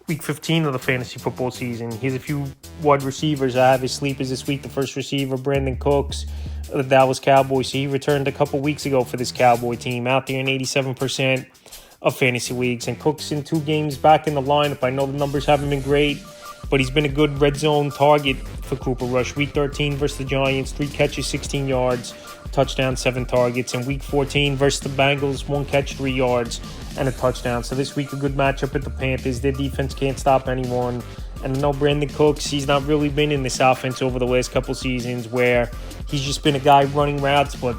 Week 15 of the fantasy football season. Here's a few wide receivers I have as sleepers this week. The first receiver, Brandin Cooks of the Dallas Cowboys. He returned a couple weeks ago for this Cowboy team, out there in 87% of fantasy leagues. And Cooks in 2 games back in the lineup. I know the numbers haven't been great, but he's been a good red zone target for Cooper Rush. Week 13 versus the Giants, 3 catches, 16 yards, touchdown, 7 targets. And week 14 versus the Bengals, 1 catch, 3 yards, and a touchdown. So this week, a good matchup at the Panthers. Their defense can't stop anyone. And I know Brandin Cooks, he's not really been in this offense over the last couple seasons, where he's just been a guy running routes, but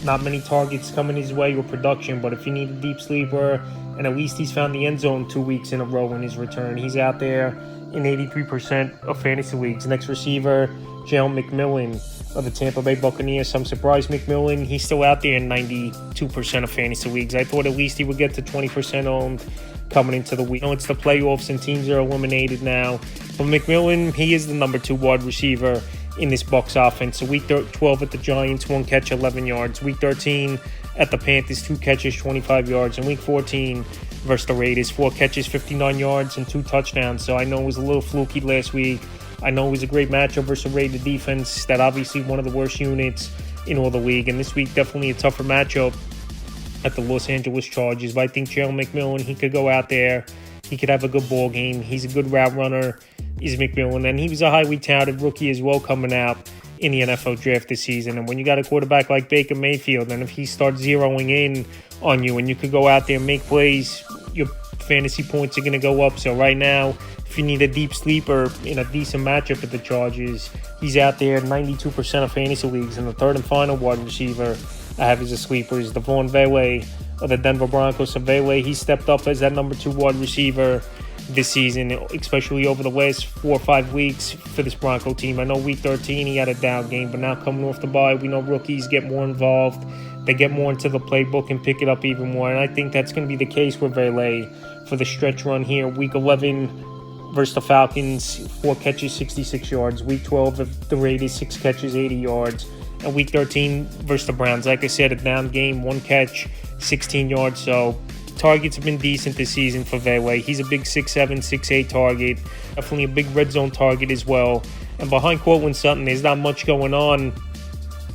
not many targets coming his way or production. But if you need a deep sleeper, and at least he's found the end zone 2 weeks in a row in his return, he's out there in 83% of fantasy leagues. Next receiver, Jalen McMillan of the Tampa Bay Buccaneers. I'm surprised McMillan, he's still out there in 92% of fantasy leagues. I thought at least he would get to 20% owned coming into the week. I know it's the playoffs and teams are eliminated now, but McMillan, he is the number 2 wide receiver in this Bucs offense. So week 12 at the Giants, 1 catch, 11 yards. Week 13 at the Panthers, 2 catches, 25 yards. And week 14 versus the Raiders, 4 catches, 59 yards, and 2 touchdowns. So I know it was a little fluky last week. I know it was a great matchup versus a Raider defense that obviously one of the worst units in all the league. And this week, definitely a tougher matchup at the Los Angeles Chargers. But I think Jalen McMillan, he could go out there. He could have a good ball game. He's a good route runner, is McMillan. And he was a highly touted rookie as well coming out in the NFL draft this season. And when you got a quarterback like Baker Mayfield, and if he starts zeroing in on you and you could go out there and make plays, your fantasy points are going to go up. So right now, if you need a deep sleeper in a decent matchup at the Chargers, he's out there 92% of fantasy leagues. And the third and final wide receiver I have as a sleeper is Devon Vele of the Denver Broncos. So Vele, he stepped up as that number 2 wide receiver this season, especially over the last 4 or 5 weeks for this Bronco team. I know week 13 he had a down game, but now coming off the bye, we know rookies get more involved. They get more into the playbook and pick it up even more. And I think that's going to be the case with Vele for the stretch run here. Week 11 versus the Falcons, 4 catches, 66 yards. Week 12, the Raiders, 6 catches, 80 yards. And week 13 versus the Browns, like I said, a down game, 1 catch, 16 yards. So targets have been decent this season for Vele. He's a big 6'7", 6'8" target. Definitely a big red zone target as well. And behind Courtland Sutton, there's not much going on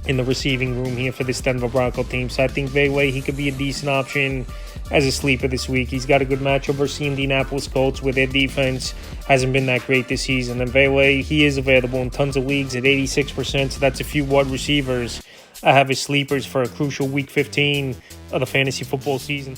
in the receiving room here for this Denver Bronco team. So I think Vele, he could be a decent option as a sleeper this week. He's got a good matchup versus the Indianapolis Colts, where their defense hasn't been that great this season. And Vele, he is available in tons of leagues at 86%. So that's a few wide receivers I have as sleepers for a crucial week 15 of the fantasy football season.